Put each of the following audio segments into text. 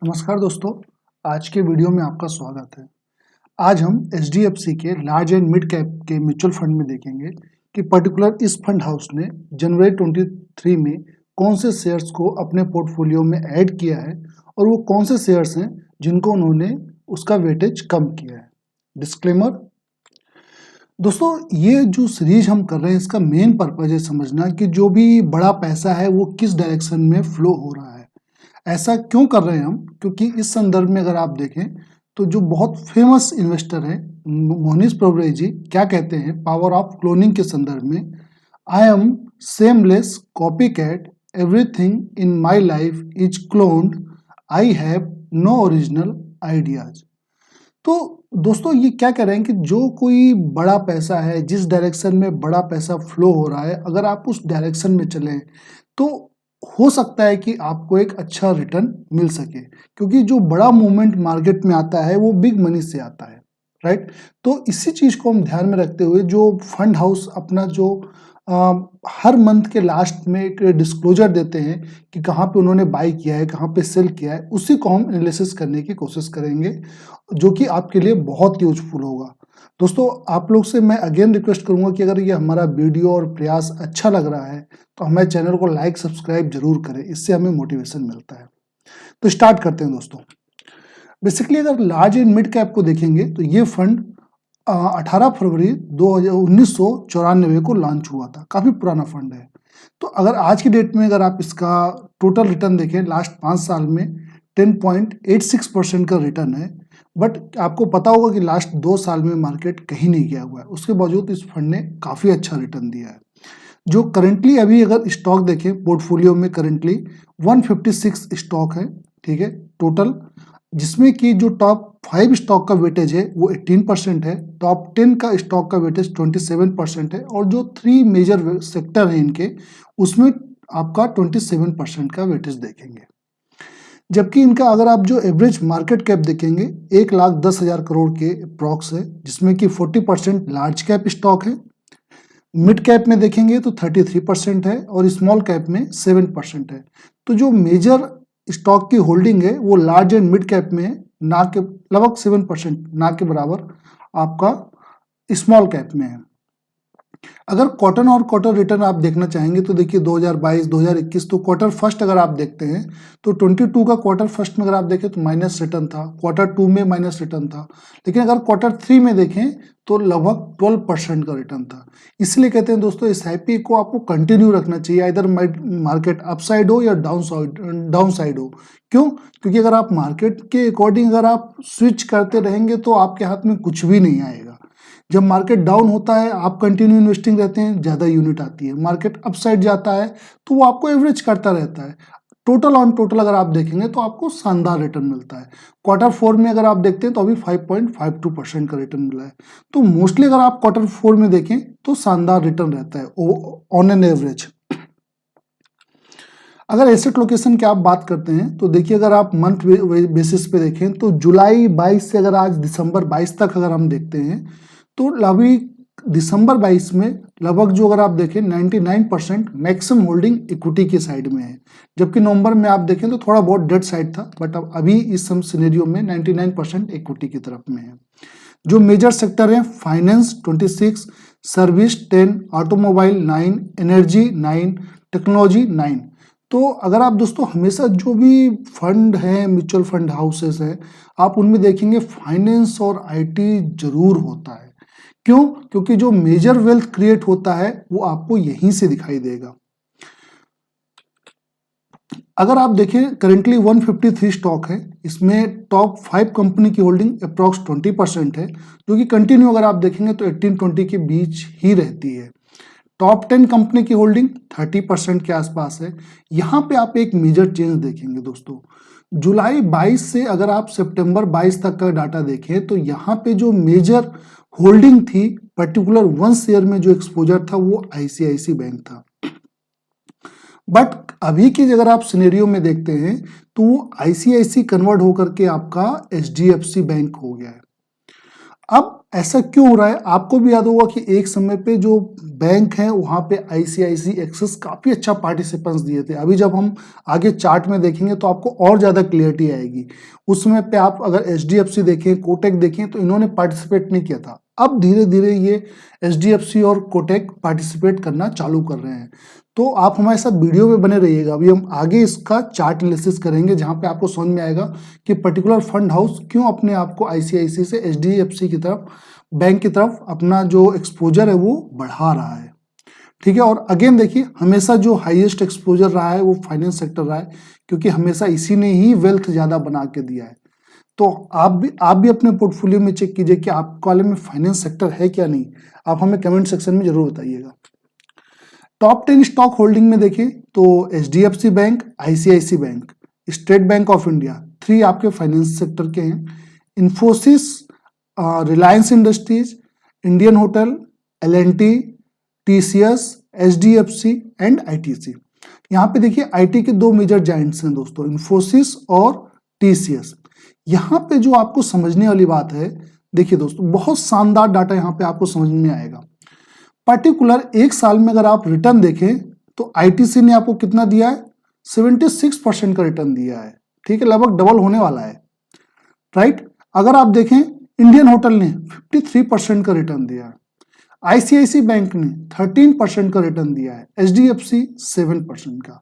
नमस्कार दोस्तों, आज के वीडियो में आपका स्वागत है। आज हम एचडीएफसी के लार्ज एंड मिड कैप के म्यूचुअल फंड में देखेंगे कि पर्टिकुलर इस फंड हाउस ने जनवरी 23 में कौन से शेयर्स को अपने पोर्टफोलियो में ऐड किया है और वो कौन से शेयर्स हैं जिनको उन्होंने उसका वेटेज कम किया है। डिस्क्लेमर दोस्तों, ये जो सीरीज हम कर रहे हैं इसका मेन पर्पज है समझना कि जो भी बड़ा पैसा है वो किस डायरेक्शन में फ्लो हो रहा है। ऐसा क्यों कर रहे हैं हम? क्योंकि इस संदर्भ में अगर आप देखें तो जो बहुत फेमस इन्वेस्टर है मोहनीश प्रभु जी क्या कहते हैं पावर ऑफ क्लोनिंग के संदर्भ में, I am seamless copy cat, everything in my life is cloned, I have no original ideas. तो दोस्तों ये क्या कह रहे हैं कि जो कोई बड़ा पैसा है, जिस डायरेक्शन में बड़ा पैसा फ्लो हो रहा है, अगर आप उस डायरेक्शन में चलें तो हो सकता है कि आपको एक अच्छा रिटर्न मिल सके, क्योंकि जो बड़ा मूवमेंट मार्केट में आता है वो बिग मनी से आता है, राइट। तो इसी चीज को हम ध्यान में रखते हुए जो फंड हाउस अपना जो हर मंथ के लास्ट में एक डिस्क्लोजर देते हैं कि कहाँ पे उन्होंने बाई किया है, कहाँ पे सेल किया है, उसी को हम एनालिसिस करने की कोशिश करेंगे, जो कि आपके लिए बहुत यूजफुल होगा। दोस्तों, आप लोग से मैं अगेन रिक्वेस्ट करूंगा कि अगर ये हमारा वीडियो और प्रयास अच्छा लग रहा है तो हमारे चैनल को लाइक सब्सक्राइब जरूर करें, इससे हमें मोटिवेशन मिलता है। तो स्टार्ट करते हैं दोस्तों। बेसिकली अगर लार्ज एंड मिड कैप को देखेंगे तो ये फंड 18 फरवरी 1994 को लॉन्च हुआ था, काफी पुराना फंड है। तो अगर आज की डेट में अगर आप इसका टोटल रिटर्न देखें लास्ट 5 साल में 10.86% का रिटर्न है। बट आपको पता होगा कि लास्ट 2 साल में मार्केट कहीं नहीं गया हुआ है, उसके बावजूद इस फंड ने काफी अच्छा रिटर्न दिया है। जो करंटली अभी अगर स्टॉक देखें पोर्टफोलियो में करंटली 156 स्टॉक है, ठीक है टोटल, जिसमें कि जो टॉप 5 स्टॉक का वेटेज है वो 18% है, टॉप 10 का स्टॉक का वेटेज 27% है, और जो 3 मेजर सेक्टर है इनके उसमें आपका 27% का वेटेज देखेंगे। जबकि इनका अगर आप जो एवरेज मार्केट कैप देखेंगे 1,10,000 करोड़ के अप्रॉक्स है, जिसमें कि 40% लार्ज कैप स्टॉक है, मिड कैप में देखेंगे तो 33% है और स्मॉल कैप में 7% है। तो जो मेजर स्टॉक की होल्डिंग है वो लार्ज एंड मिड कैप में है, ना के लगभग 7%, ना के बराबर आपका स्मॉल कैप में है। अगर क्वार्टर और क्वार्टर रिटर्न आप देखना चाहेंगे तो देखिए 2022 2021 तो क्वार्टर फर्स्ट अगर आप देखते हैं तो 22 का क्वार्टर फर्स्ट में अगर आप देखें तो माइनस रिटर्न था, क्वार्टर 2 में माइनस रिटर्न था, लेकिन अगर क्वार्टर 3 में देखें तो लगभग 12% का रिटर्न था। इसलिए कहते हैं दोस्तों एसआईपी को आपको कंटिन्यू रखना चाहिए, इधर मार्केट अपसाइड हो या डाउन साइड हो। क्यों? क्योंकि अगर आप मार्केट के अकॉर्डिंग अगर आप स्विच करते रहेंगे तो आपके हाथ में कुछ भी नहीं आएगा। जब मार्केट डाउन होता है आप कंटिन्यू इन्वेस्टिंग रहते हैं, ज्यादा यूनिट आती है, मार्केट अपसाइड जाता है तो वो आपको एवरेज करता रहता है। टोटल ऑन टोटल अगर आप देखेंगे तो आपको शानदार रिटर्न मिलता है। क्वार्टर 4 में अगर आप देखते हैं तो अभी 5.52% का रिटर्न मिला है। तो मोस्टली अगर आप क्वार्टर 4 में देखें तो शानदार रिटर्न रहता है ऑन एन एवरेज। अगर एसेट लोकेशन की आप बात करते हैं तो देखिए अगर आप मंथ बेसिस पे देखें तो जुलाई 22 से अगर आज दिसंबर 22 तक अगर हम देखते हैं तो अभी दिसंबर 22 में लगभग जो अगर आप देखें 99% मैक्सिमम होल्डिंग इक्विटी की साइड में है, जबकि नवंबर में आप देखें तो थोड़ा बहुत डेट साइड था, बट अब अभी इस सिनेरियो में 99% इक्विटी की तरफ में है। जो मेजर सेक्टर है finance 26, service 10, automobile 9, energy 9, technology 9। तो अगर आप दोस्तों हमेशा जो भी फंड हैं म्यूचुअल फंड हाउसेस हैं आप उनमें देखेंगे फाइनेंस और आईटी जरूर होता है। क्यों? क्योंकि जो मेजर वेल्थ क्रिएट होता है वो आपको यहीं से दिखाई देगा। अगर आप देखें करेंटली 153 स्टॉक है, इसमें टॉप 5 कंपनी की होल्डिंग अप्रॉक्स 20% है, जो कि कंटिन्यू अगर आप देखेंगे तो 18-20 के बीच ही रहती है। टॉप 10 कंपनी की होल्डिंग 30% के आसपास है। यहाँ पे आप एक मेजर चेंज देखेंगे दोस्तों, जुलाई 22 से अगर आप सितंबर 22 तक का डाटा देखें तो यहाँ पे जो मेजर होल्डिंग थी पर्टिकुलर वन शेयर में जो एक्सपोजर था वो आईसीआईसी बैंक था। बट अभी की अगर आप सिनेरियो में देखते हैं तो वो आईसीआईसी कन्वर्ट होकर के आपका एचडीएफसी बैंक हो गया है। अब ऐसा क्यों हो रहा है? आपको भी याद होगा कि एक समय पे जो बैंक है वहां पे आईसीआईसी एक्सेस काफी अच्छा पार्टिसिपेंट्स दिए थे। अभी जब हम आगे चार्ट में देखेंगे तो आपको और ज्यादा क्लियरिटी आएगी। उस समय पे आप अगर एचडीएफसी देखें, कोटक देखें तो इन्होंने पार्टिसिपेट नहीं किया था। अब धीरे धीरे ये एचडीएफसी और कोटक पार्टिसिपेट करना चालू कर रहे हैं। तो आप हमारे साथ वीडियो में बने रहिएगा। अभी हम आगे इसका चार्ट एनालिसिस करेंगे जहां पे आपको समझ में आएगा कि पर्टिकुलर फंड हाउस क्यों अपने आप को आईसीआईसी से एचडीएफसी की तरफ, बैंक की तरफ अपना जो एक्सपोजर है वो बढ़ा रहा है। ठीक है, और अगेन देखिए हमेशा जो हाईएस्ट एक्सपोजर रहा है वो फाइनेंस सेक्टर रहा है, क्योंकि हमेशा इसी ने ही वेल्थ ज्यादा बना के दिया है। तो आप भी अपने पोर्टफोलियो में चेक कीजिए कि आपके वाले में फाइनेंस सेक्टर है क्या नहीं। आप हमें कमेंट सेक्शन में जरूर बताइएगा। टॉप 10 स्टॉक होल्डिंग में देखें तो HDFC bank, ICICI bank, State Bank of India, 3 आपके फाइनेंस सेक्टर के हैं। Infosys, Reliance Industries, Indian Hotel, L and T, TCS, HDFC and ITC. यहाँ पे देखिए आईटी के 2 मेजर जायंट्स हैं दोस्तों, इंफोसिस और टीसीएस। यहाँ पे जो आपको समझने वाली बात है, देखिए दोस्तों बहुत शानदार डाटा यहाँ पे आपको समझ में आएगा। पर्टिकुलर एक साल में अगर आप रिटर्न देखें तो आईटीसी ने आपको कितना दिया है, 76% का रिटर्न दिया है। ठीक है, लगभग डबल होने वाला है, राइट। अगर आप देखें इंडियन होटल ने 53% का रिटर्न दिया है, आईसीआईसी बैंक ने 13% का रिटर्न दिया है, एचडीएफसी 7% का।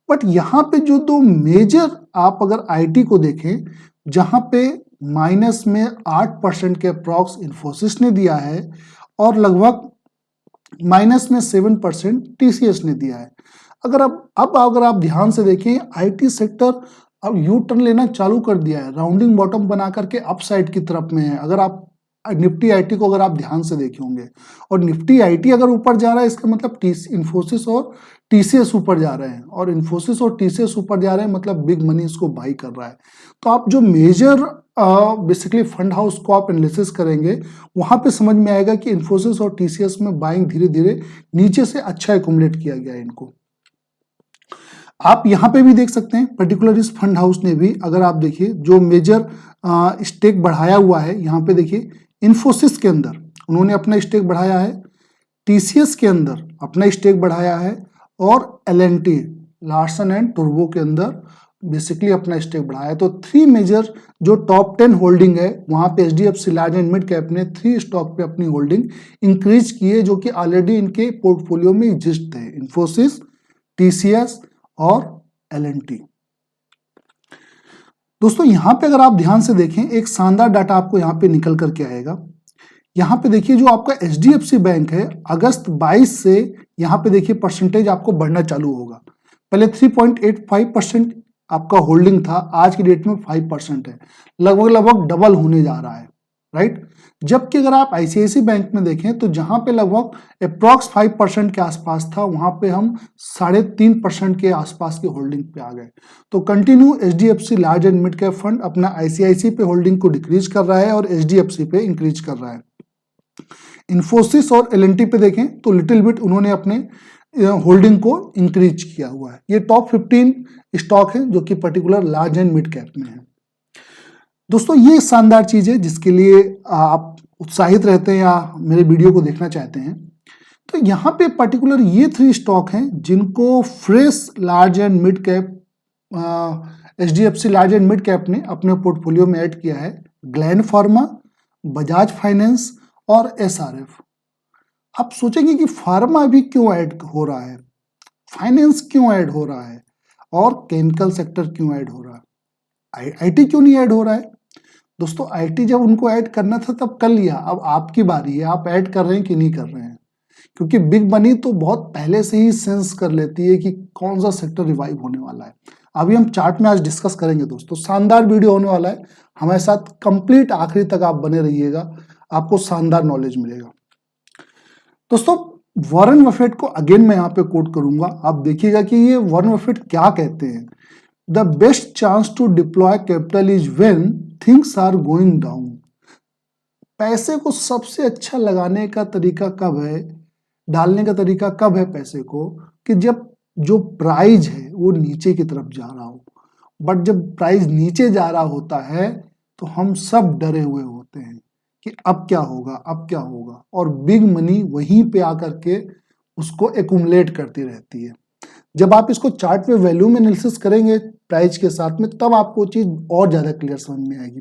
बट यहाँ पे जो 2 मेजर आप अगर आईटी को देखें, जहां पे माइनस में 8% के अप्रॉक्स इंफोसिस ने दिया है और लगभग माइनस में 7% टीसीएस ने दिया है। अगर आप ध्यान से देखें, आईटी सेक्टर अब यू टर्न लेना चालू कर दिया है, राउंडिंग बॉटम बना करके अपसाइड की तरफ में है। अगर आप निफ्टी आईटी को अगर आप ध्यान से देखे होंगे, और निफ्टी आईटी अगर ऊपर जा रहा है इसका मतलब इंफोसिस और टीसीएस ऊपर जा रहे हैं, और इंफोसिस और टीसीएस ऊपर जा रहे हैं मतलब बिग मनी इसको बाई कर रहा है। तो आप जो मेजर बेसिकली फंड हाउस को आप एनालिसिस करेंगे, वहां पे समझ में आएगा कि इंफोसिस और टीसीएस में बाइंग धीरे धीरे नीचे से अच्छा एकुमुलेट किया गया है इनको। आप यहां पे भी देख सकते हैं, पर्टिकुलर इस फंड हाउस ने भी अगर आप देखिए जो मेजर स्टेक बढ़ाया हुआ है, यहाँ पे देखिए इंफोसिस के अंदर उन्होंने अपना स्टेक बढ़ाया है, टीसीएस के अंदर अपना स्टेक बढ़ाया है, और एल&टी, लार्सन एंड टुर्बो के अंदर बेसिकली अपना स्टेक बढ़ाया है। तो 3 मेजर जो टॉप 10 होल्डिंग है, वहां पे HDFC large and mid cap ने 3 स्टॉक पे अपनी होल्डिंग इंक्रीज की है, जो कि ऑलरेडी इनके पोर्टफोलियो में एग्जिस्ट थे, इंफोसिस, टीसीएस और एल&टी। दोस्तों यहां पे अगर आप ध्यान से देखें, एक शानदार डाटा आपको यहां पे निकल करके आएगा। यहां पे देखिए जो आपका एचडीएफसी बैंक है, अगस्त 22 से यहां पे देखिए परसेंटेज आपको बढ़ना चालू होगा। पहले 3.85% आपका होल्डिंग था, आज की डेट में 5% है, लगभग डबल होने जा रहा है, राइट। जबकि अगर आप आईसीआईसी बैंक में देखें तो जहां पे लगभग अप्रॉक्स 5% के आसपास था, वहां पे हम 3.5% के आसपास की होल्डिंग पे आ गए। तो continue HDFC large and mid cap fund अपना आईसीआईसी पे होल्डिंग को डिक्रीज कर रहा है और एचडीएफसी पे इंक्रीज कर रहा है। इंफोसिस और एल&टी पे देखें तो लिटिल बिट उन्होंने अपने होल्डिंग को इंक्रीज किया हुआ है। ये टॉप 15 स्टॉक है जो कि particular large and mid cap में है। दोस्तों ये शानदार चीज है जिसके लिए आप उत्साहित रहते हैं या मेरे वीडियो को देखना चाहते हैं। तो यहाँ पे पर्टिकुलर ये 3 स्टॉक हैं जिनको fresh large and mid cap HDFC large and mid cap ने अपने पोर्टफोलियो में ऐड किया है, ग्लैंड फार्मा, बजाज फाइनेंस और एसआरएफ। आप सोचेंगे कि फार्मा भी क्यों ऐड हो रहा है, फाइनेंस क्यों ऐड हो रहा है, और केमिकल सेक्टर क्यों ऐड हो रहा है, आईटी क्यों नहीं ऐड हो रहा है। दोस्तों आईटी जब उनको ऐड करना था तब कर लिया, अब आपकी बारी है, आप ऐड कर रहे हैं कि नहीं कर रहे हैं। क्योंकि बिग मनी तो बहुत पहले से ही सेंस कर लेती है कि कौन सा सेक्टर रिवाइव होने वाला है। अभी हम चार्ट में आज डिस्कस करेंगे दोस्तों, शानदार वीडियो होने वाला है, हमारे साथ कंप्लीट आखिरी तक आप बने रहिएगा, आपको शानदार नॉलेज मिलेगा। दोस्तों वॉरेन बफेट को अगेन मैं यहाँ पे कोट करूंगा, आप देखिएगा कि ये वॉरेन बफेट क्या कहते हैं। The best chance to deploy capital is when things are going down. पैसे को सबसे अच्छा लगाने का तरीका कब है, डालने का तरीका कब है पैसे को, कि जब जो प्राइस है वो नीचे की तरफ जा रहा हो। बट जब प्राइस नीचे जा रहा होता है तो हम सब डरे हुए होते हैं कि अब क्या होगा, अब क्या होगा, और बिग मनी वहीं पे आकर के उसको एक्यूमुलेट करती रहती है। जब आप इसको चार्ट पे वैल्यू में एनालिसिस करेंगे प्राइस के साथ में, तब आपको चीज और ज्यादा क्लियर समझ में आएगी।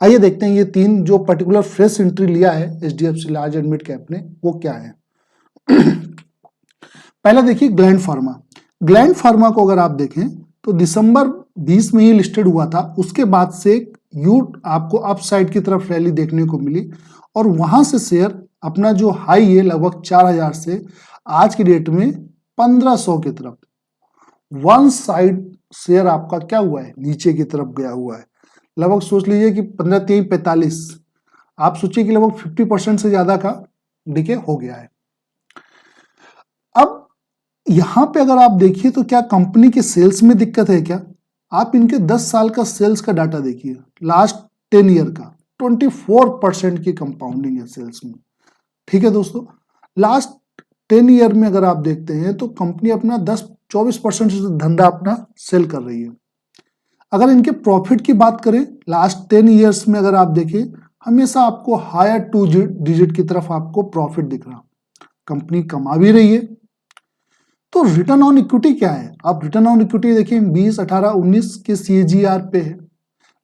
आइए देखते हैं ये तीन जो पर्टिकुलर फ्रेश एंट्री लिया है HDFC large and mid cap ने, वो क्या है। पहला देखिए ग्लैंड फार्मा। ग्लैंड फार्मा को अगर आप देखें तो दिसंबर 20 में ही लिस्टेड हुआ था, उसके बाद से यू आपको अपसाइड की तरफ रैली देखने को मिली और वहां से शेयर अपना जो हाई है लगभग 4000 से आज की डेट में 1500 की तरफ वन साइड शेयर आपका क्या हुआ है, नीचे की तरफ गया हुआ है। लगभग सोच लीजिए कि 15-3-45, आप सोचिए कि लगभग 50% से ज्यादा का डिके हो गया है। अब यहां पे अगर आप देखिए तो क्या कंपनी के सेल्स में दिक्कत है क्या? आप इनके 10 साल का सेल्स का डाटा देखिए, लास्ट 10 ईयर का 24% की कंपाउंडिंग है सेल्स में। ठीक है दोस्तों, लास्ट 10 ईयर में अगर आप देखते हैं तो कंपनी अपना 10-24% से धंधा अपना सेल कर रही है। अगर इनके प्रॉफिट की बात करें लास्ट 10 ईयर्स में अगर आप देखें, हमेशा आपको हायर 2 डिजिट की तरफ आपको प्रॉफिट दिख रहा, कंपनी कमा भी रही है। तो रिटर्न ऑन इक्विटी क्या है? आप रिटर्न ऑन इक्विटी देखिए 20, 18, 19 के सीएजीआर पे है,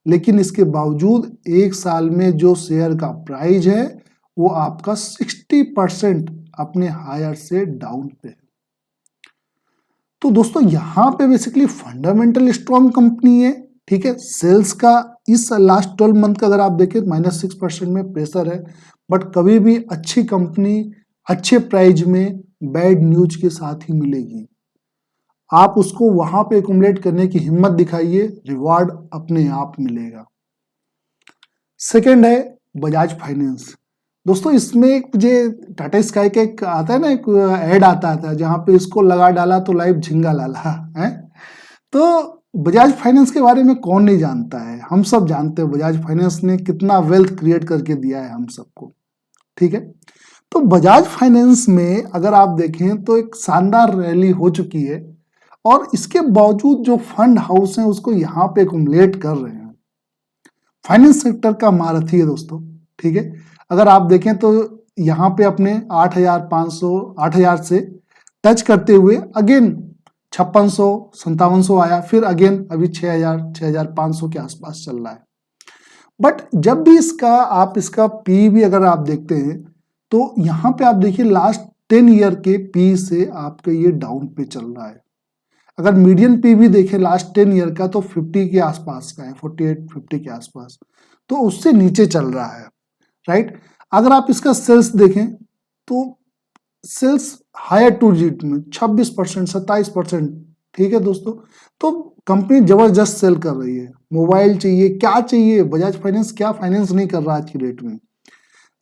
लेकिन इसके बावजूद एक साल में जो शेयर का प्राइस है वो आपका 60% अपने हायर से डाउन पे है। तो दोस्तों यहां पे बेसिकली फंडामेंटल स्ट्रॉन्ग कंपनी है। ठीक है, सेल्स का इस लास्ट 12 मंथ का अगर आप देखें -6% में प्रेशर है, बट कभी भी अच्छी कंपनी अच्छे प्राइस में बैड न्यूज के साथ ही मिलेगी। आप उसको वहां पे एक्युमुलेट करने की हिम्मत दिखाइए, रिवार्ड अपने आप मिलेगा। सेकंड है बजाज फाइनेंस। दोस्तों इसमें एक मुझे टाटा स्काई का एक आता है ना, एक ऐड आता था जहां पे इसको लगा डाला तो लाइव झिंगा लाला है। तो बजाज फाइनेंस के बारे में कौन नहीं जानता है, हम सब जानते हैं बजाज फाइनेंस ने कितना वेल्थ क्रिएट करके दिया है हम सबको। ठीक है, तो बजाज फाइनेंस में अगर आप देखें तो एक शानदार रैली हो चुकी है और इसके बावजूद जो फंड हाउस हैं उसको यहाँ पे एक्युमुलेट कर रहे हैं। फाइनेंस सेक्टर का महारथी है दोस्तों। ठीक है, अगर आप देखें तो यहाँ पे अपने 8500 8000 से टच करते हुए अगेन 5600 5700 आया, फिर अगेन अभी 6000 6500 के आसपास चल रहा है। बट जब भी इसका पी भी अगर आप देखते हैं तो यहाँ पे आप देखिए लास्ट 10 ईयर के पी से आपके ये डाउन पे चल रहा है। अगर मीडियन पी भी देखें लास्ट 10 ईयर का तो 50 के आसपास का है, 48-50 के आसपास, तो उससे नीचे चल रहा है। राइट, अगर आप इसका सेल्स देखें तो सेल्स हायर 2 डिजिट में 26%, 27%। ठीक है दोस्तों, तो कंपनी जबरदस्त सेल कर रही है। मोबाइल चाहिए, क्या चाहिए, बजाज फाइनेंस क्या फाइनेंस नहीं कर रहा आज की डेट में।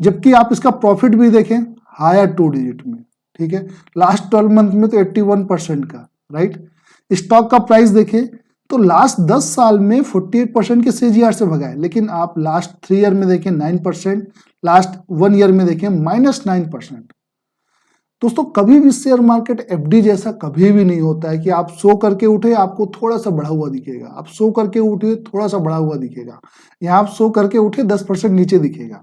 जबकि आप इसका प्रॉफिट भी देखें हायर 2 डिजिट में। ठीक है, लास्ट 12 मंथ में तो 81% का। राइट, स्टॉक का प्राइस देखें तो लास्ट 10 साल में 48% के सीजीआर से भगा है, लेकिन आप लास्ट 3 ईयर में देखें 9%, लास्ट 1 ईयर में देखें -9%। दोस्तों कभी भी शेयर मार्केट एफडी जैसा कभी भी नहीं होता है कि आप सो करके उठे आपको थोड़ा सा बढ़ा हुआ दिखेगा, आप सो करके उठे थोड़ा सा बढ़ा हुआ दिखेगा, या आप सो करके उठे 10% नीचे दिखेगा।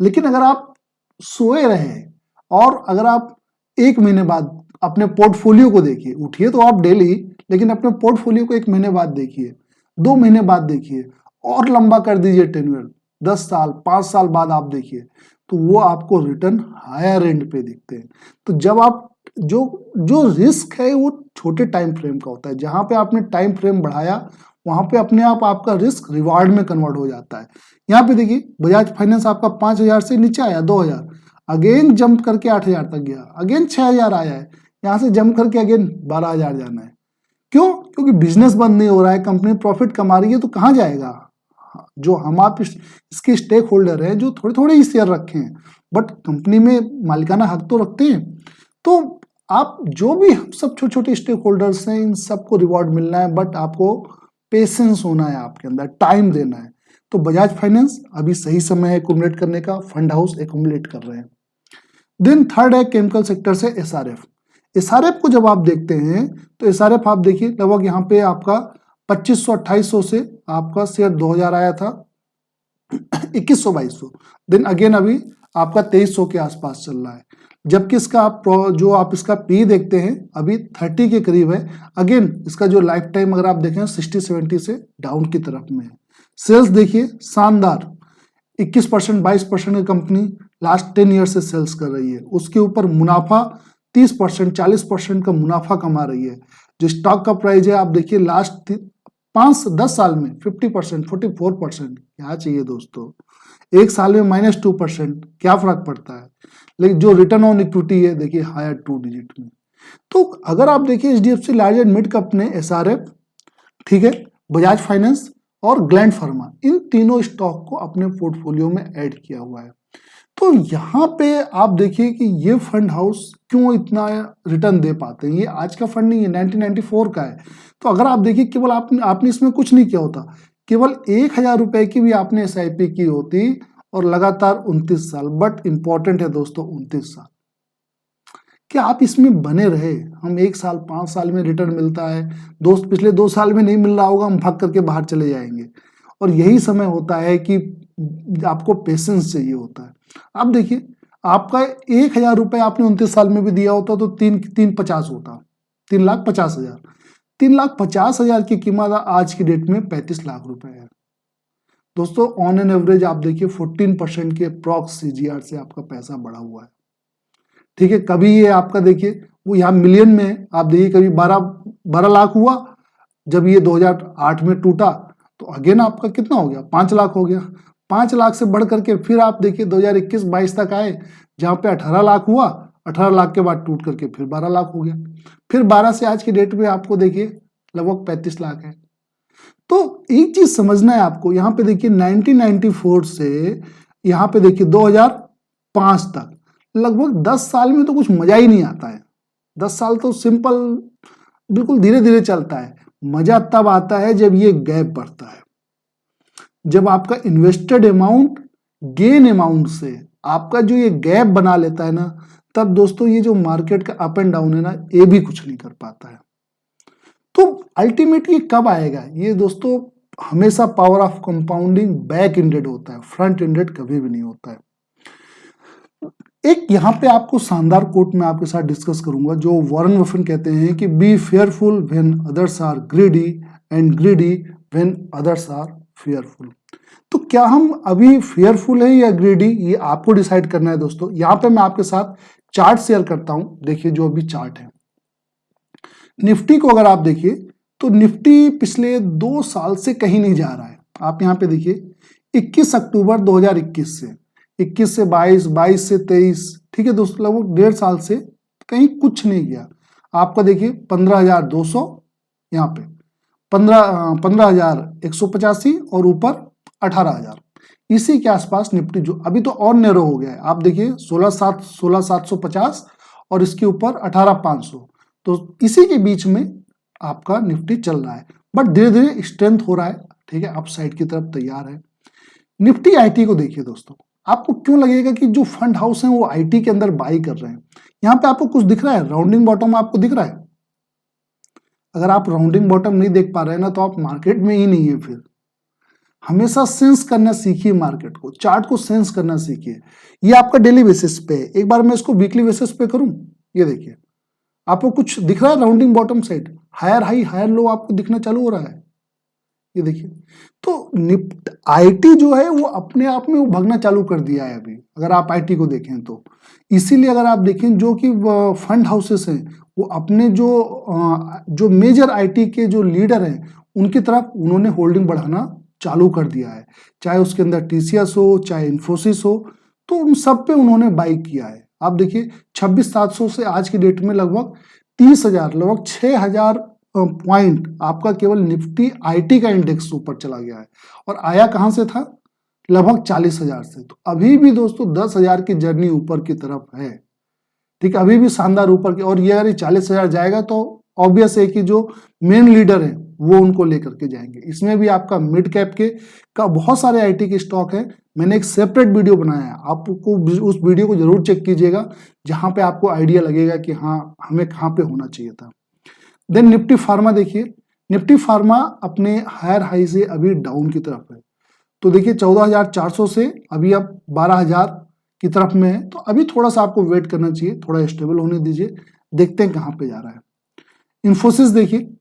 लेकिन अगर आप सोए रहे और अगर आप 1 महीने बाद अपने पोर्टफोलियो को देखिए, उठिए तो आप डेली, लेकिन अपने पोर्टफोलियो को 1 महीने बाद देखिए, 2 महीने बाद देखिए, और लंबा कर दीजिए टेन्योर, 10 साल 5 साल बाद आप देखिए, तो वो आपको रिटर्न हायर एंड पे दिखते हैं। तो जब आप जो जो रिस्क है वो छोटे टाइम फ्रेम का होता है, जहां पे आपने टाइम फ्रेम बढ़ाया वहां पे अपने आप आपका रिस्क रिवार्ड में कन्वर्ट हो जाता है। यहाँ पे देखिए बजाज फाइनेंस आपका 5000 से नीचे आया 2000, अगेन जंप करके 8000 तक गया, अगेन 6000 आया है, यहाँ से जंप करके अगेन 12000 जाना है। क्यों? क्योंकि बिजनेस बंद नहीं हो रहा है, कंपनी प्रॉफिट कमा रही है, तो कहाँ जाएगा? जो हम आप इसके स्टेक होल्डर हैं जो थोड़े थोड़े ही शेयर रखे हैं बट कंपनी में मालिकाना हक तो रखते हैं। तो आप जो भी हम सब छोटे छोटे स्टेक होल्डर्स हैं इन सबको रिवॉर्ड मिलना है, बट आपको पेशेंस होना है, आपके अंदर टाइम देना है। तो बजाज फाइनेंस अभी सही समय है एक्युमुलेट करने का, फंड हाउस एक्युमुलेट कर रहे हैं। देन थर्ड है केमिकल सेक्टर से एसआरएफ। एसआरएफ को जब आप देखते हैं तो एसआरएफ आप देखिए लगभग यहाँ पे आपका 2500-2800 से आपका शेयर 2000 आया था, 2100-2200। देन अगेन अभी आपका 2300 के आसपास चल रहा है, जबकि इसका जो आप इसका पी देखते हैं अभी 30 के करीब है। अगेन इसका जो लाइफ टाइम अगर आप देखें 60-70 से डाउन की तरफ में है। सेल्स देखिए शानदार, 21% 22% की कंपनी लास्ट 10 ईयर से सेल्स कर रही है। उसके ऊपर मुनाफा 30% 40% का मुनाफा कमा रही है। जो स्टॉक का प्राइस है आप देखिए लास्ट 5-10 साल में 50% 44%, क्या चाहिए दोस्तों। एक साल में -2%, क्या फर्क पड़ता है। लेकिन जो रिटर्न ऑन इक्विटी है देखिए हायर 2 डिजिट में। तो अगर आप देखिए HDFC large and mid cap ने एसआरएफ, ठीक है, बजाज फाइनेंस और ग्लैंड फार्मा, इन तीनों स्टॉक को अपने पोर्टफोलियो में ऐड किया हुआ है। तो यहाँ पे आप देखिए कि ये फंड हाउस क्यों इतना रिटर्न दे पाते हैं। ये आज का फंड नहीं है, 1994 का है। तो अगर आप देखिए केवल आपने इसमें कुछ नहीं किया होता, केवल 1000 रुपए की भी आपने एसआईपी की होती और लगातार 29 साल, बट इंपॉर्टेंट है दोस्तों 29 साल, कि आप इसमें बने रहे। हम 1 साल 5 साल में रिटर्न मिलता है दोस्त, पिछले 2 साल में नहीं मिल रहा होगा, हम भाग करके बाहर चले जाएंगे। और यही समय होता है कि आपको पेशेंस चाहिए होता है। आप देखिए आपका 1000 रुपए आपने 29 साल में भी दिया होता तो 350 होता, 3,50,000। 3,50,000 की कीमत आज की डेट में 35 लाख रुपए है दोस्तों। ऑन एन एवरेज आप देखिए 14% के अप्रॉक्स सीजीआर से आपका पैसा बढ़ा हुआ है, ठीक है। कभी ये आपका देखिए वो यहाँ मिलियन में है, आप देखिए कभी 12 लाख हुआ, जब ये 2008 में टूटा तो अगेन आपका कितना हो गया, 5 लाख हो गया। 5 लाख से बढ़ करके फिर आप देखिए 2021-22 तक आए, जहाँ पे 18 लाख हुआ, 18 लाख के बाद टूट करके फिर 12 लाख हो गया। फिर 12 से आज की डेट में आपको देखिए लगभग 35 लाख है। तो एक चीज समझना है आपको, यहाँ पे देखिए 1994 से यहाँ पे देखिए 2005 तक लगभग 10 साल में तो कुछ मजा ही नहीं आता है। 10 साल तो सिंपल बिल्कुल धीरे धीरे चलता है। मजा तब आता है जब ये गैप बढ़ता है, जब आपका इन्वेस्टेड अमाउंट गेन अमाउंट से आपका जो ये गैप बना लेता है ना, तब दोस्तों ये जो मार्केट का अप एंड डाउन है ना, ये भी कुछ नहीं कर पाता है। तो अल्टीमेटली कब आएगा ये दोस्तों, हमेशा power of compounding back ended होता है, फ्रंट एंडेड कभी भी नहीं होता है। एक यहाँ पे आपको शानदार कोट में आपके साथ डिस्कस करूंगा, जो वॉरेन बफेट कहते हैं कि be fearful when others are greedy and greedy when others are fearful. तो क्या हम अभी फेयरफुल है या ग्रीडी, ये आपको डिसाइड करना है दोस्तों। यहाँ पे मैं आपके साथ चार्ट शेयर करता हूं, देखिए जो अभी चार्ट है निफ्टी को अगर आप देखिए तो निफ्टी पिछले 2 साल से कहीं नहीं जा रहा है। आप यहाँ पे देखिए 21 अक्टूबर 2021 से 21 से 22, 22 से 23, ठीक है दोस्तों, लगभग 1.5 साल से कहीं कुछ नहीं गया। आपका देखिए 15,200, यहाँ पे 15,185 और ऊपर 18,000, इसी के आसपास निफ्टी जो अभी तो और नैरो हो गया है। आप देखिए 16,750 और इसके ऊपर 18,500, तो इसी के बीच में आपका निफ्टी चल रहा है, बट धीरे धीरे स्ट्रेंथ हो रहा है, ठीक है, अपसाइड की तरफ तैयार है। निफ्टी आईटी को देखिए दोस्तों, आपको क्यों लगेगा कि जो फंड हाउस हैं वो आईटी के अंदर बाई कर रहे हैं। यहाँ पे आपको कुछ दिख रहा है, राउंडिंग बॉटम आपको दिख रहा है। अगर आप राउंडिंग बॉटम नहीं देख पा रहे हैं ना, तो आप मार्केट में ही नहीं है। फिर हमेशा सेंस करना सीखिए, मार्केट को, चार्ट को सेंस करना सीखिए। ये आपका डेली बेसिस पे है, एक बार मैं इसको वीकली बेसिस पे करूं, ये देखिए आपको कुछ दिख रहा है, rounding bottom side higher high higher low आपको दिखना चालू हो रहा है, ये देखिए। तो निफ्ट आईटी जो है वो अपने आप में वो भागना चालू कर दिया है अभी, अगर आप आईटी को देखें तो। इसीलिए अगर आप देखें जो कि फंड हाउसेस हैं वो अपने जो मेजर आईटी के जो लीडर हैं उनकी तरफ उन्होंने होल्डिंग बढ़ाना चालू कर दिया है, चाहे उसके अंदर टीसीएस हो चाहे इन्फोसिस हो, तो उन सब पे उन्होंने बाई किया है। आप देखिए 26,700 से आज की डेट में लगभग 30,000, लगभग 6,000 पॉइंट आपका केवल निफ्टी आईटी का इंडेक्स ऊपर चला गया है। और आया कहां से था, लगभग 40,000 से। तो अभी भी दोस्तों 10,000 की जर्नी ऊपर की तरफ है, ठीक है, अभी भी शानदार ऊपर की। और ये अगर 40,000 जाएगा तो ऑब्वियस है कि जो मेन लीडर है वो उनको लेकर के जाएंगे। इसमें भी आपका मिड कैप के का बहुत सारे आईटी के स्टॉक है, मैंने एक सेपरेट वीडियो बनाया है, आपको उस वीडियो को जरूर चेक कीजिएगा, जहां पे आपको आइडिया लगेगा कि हाँ हमें कहाँ पे होना चाहिए था। देन निफ्टी फार्मा देखिए, निफ्टी फार्मा अपने हायर हाई से अभी डाउन की तरफ है। तो देखिए 14,400 से अभी अब 12,000 की तरफ में है, तो अभी थोड़ा सा आपको वेट करना चाहिए, थोड़ा स्टेबल होने दीजिए, देखते हैं कहाँ पे जा रहा है। इन्फोसिस देखिए,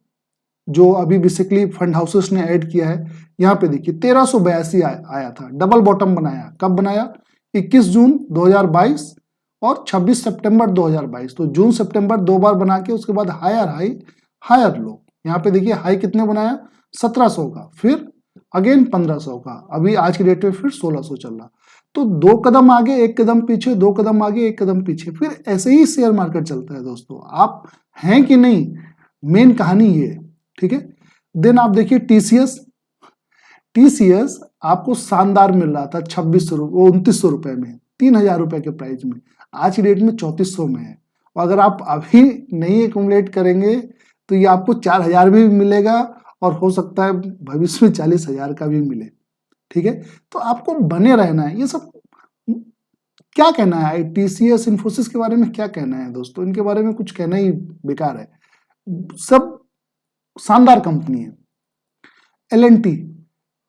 जो अभी बेसिकली फंड हाउसेस ने ऐड किया है, यहाँ पे देखिए 1382 आया था, डबल बॉटम बनाया, कब बनाया? 21 जून 2022 और 26 सितंबर 2022। तो जून सितंबर 2 बार बना के उसके बाद हायर हाई हायर लो। यहाँ पे देखिए हाई कितने बनाया? 1700 का, फिर अगेन 1500 का, अभी आज की डेट में फिर 1600 चल रहा। तो 2 कदम आगे 1 कदम पीछे, 2 कदम आगे 1 कदम पीछे, फिर ऐसे ही शेयर मार्केट चलता है दोस्तों। आप हैं कि नहीं, मेन कहानी ये, ठीक है। देन आप देखिए टीसीएस, टीसीएस आपको शानदार मिल रहा था 2900 रुपए में, 3000 रुपए के प्राइस में, आज की डेट में 3400 में है। और अगर आप अभी नहीं एक्यूमुलेट करेंगे तो ये आपको 4000 भी मिलेगा और हो सकता है भविष्य में 40,000 का भी मिले, ठीक है। तो आपको बने रहना है। ये सब क्या कहना है टीसीएस इन्फोसिस के बारे में, क्या कहना है दोस्तों, इनके बारे में कुछ कहना ही बेकार है, सब शानदार कंपनी है। एल&टी,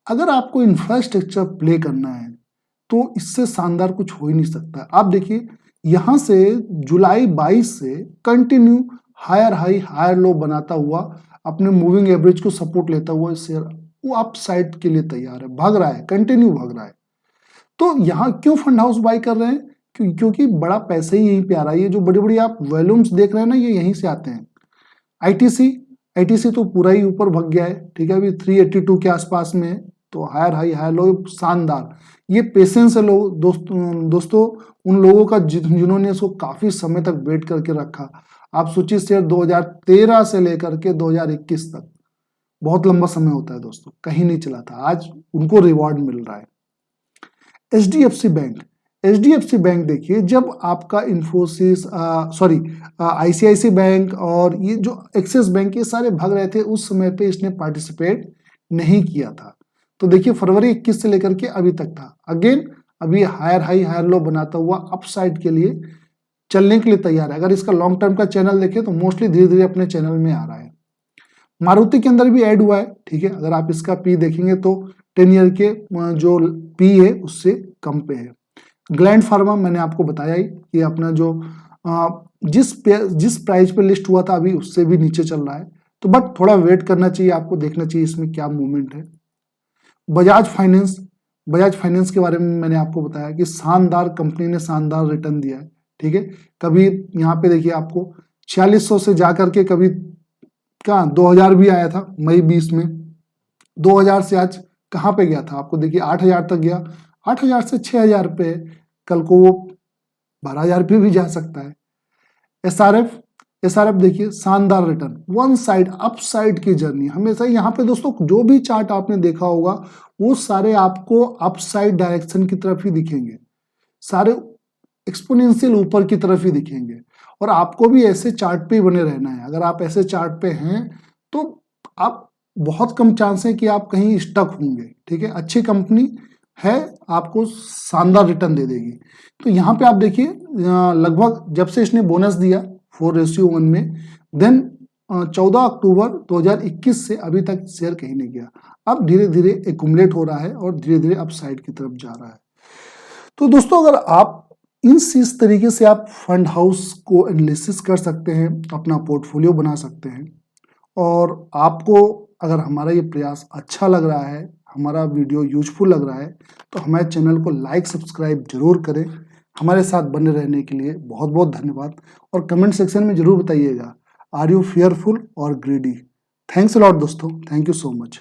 अगर आपको इंफ्रास्ट्रक्चर प्ले करना है तो इससे शानदार कुछ हो ही नहीं सकता। आप देखिए यहां से जुलाई 22 से continue higher high higher low बनाता हुआ अपने मूविंग एवरेज को सपोर्ट लेता हुआ शेयर वो अप साइड के लिए तैयार है, भाग रहा है, कंटिन्यू भाग रहा है। तो यहाँ क्यों फंड हाउस बाई कर रहे हैं? क्योंकि बड़ा पैसा ही यहीं पे आ रहा है। ये जो बड़ी बड़ी आप वॉल्यूम्स देख रहे हैं ना, ये यहीं से आते हैं। आईटीसी तो पूरा ही ऊपर भाग गया है, ठीक है, अभी 382 के आसपास में है, तो हायर हाई हायर लो शानदार। ये पेशेंस है लोग दोस्तों उन लोगों का जिन्होंने इसको काफी समय तक वेट करके रखा। आप सोचिए शेयर 2013 से लेकर के 2021 तक, बहुत लंबा समय होता है दोस्तों, कहीं नहीं चला था, आज उनको रिवॉर्ड मिल रहा है। एचडीएफसी बैंक, एचडीएफसी बैंक देखिए, जब आपका इन्फोसिस आईसीआईसी बैंक और ये जो एक्सिस बैंक ये सारे भाग रहे थे, उस समय पे इसने पार्टिसिपेट नहीं किया था। तो देखिए फरवरी 21 से लेकर के अभी तक था, अगेन अभी हायर हाई हायर लो बनाता हुआ अपसाइड के लिए चलने के लिए तैयार है। अगर इसका लॉन्ग टर्म का चैनल देखें तो मोस्टली धीरे धीरे अपने चैनल में आ रहा है। मारुति के अंदर भी ऐड हुआ है, ठीक है, अगर आप इसका पी देखेंगे तो 10 ईयर के जो पी है उससे कम पे है। ग्लैंड फार्मा मैंने आपको बताया ही कि अपना जो जिस प्राइस पे लिस्ट हुआ था अभी उससे भी नीचे चल रहा है, तो बट थोड़ा वेट करना चाहिए, आपको देखना चाहिए इसमें क्या मूवमेंट है। बजाज फाइनेंस के बारे में मैंने आपको बताया कि शानदार कंपनी ने शानदार रिटर्न दिया है, ठीक है। कभी यहाँ पे देखिए आपको 4600 से जाकर के कभी कहाँ 2000 भी आया था मई 20 में, 2000 से आज कहाँ पे गया था, आपको देखिए 8000 तक गया, 8000 से 6000 पे, कल को वो 12000 पे भी जा सकता है। एसआरएफ देखिए शानदार return, one side up side की जर्नी हमेशा। यहाँ पे दोस्तों जो भी चार्ट आपने देखा होगा वो सारे आपको अप साइड डायरेक्शन की तरफ ही दिखेंगे, सारे एक्सपोनेंशियल ऊपर की तरफ ही दिखेंगे, और आपको भी ऐसे चार्ट पे ही बने रहना है। अगर आप ऐसे चार्ट पे हैं तो आप बहुत कम चांस है कि आप कहीं स्टक होंगे, ठीक है। अच्छी कंपनी है, आपको शानदार रिटर्न दे देगी। तो यहाँ पे आप देखिए लगभग जब से इसने बोनस दिया 4:1 में, देन 14 अक्टूबर 2021 से अभी तक शेयर कहीं नहीं गया, अब धीरे धीरे एक्यूमुलेट हो रहा है और धीरे धीरे अपसाइड की तरफ जा रहा है। तो दोस्तों अगर आप इस तरीके से आप फंड हाउस को एनालिसिस कर सकते हैं, अपना पोर्टफोलियो बना सकते हैं, और आपको अगर हमारा ये प्रयास अच्छा लग रहा है, हमारा वीडियो यूजफुल लग रहा है, तो हमारे चैनल को लाइक सब्सक्राइब जरूर करें। हमारे साथ बने रहने के लिए बहुत बहुत धन्यवाद, और कमेंट सेक्शन में जरूर बताइएगा, आर यू फियरफुल और ग्रीडी। थैंक्स अ लॉट दोस्तों, थैंक यू सो मच।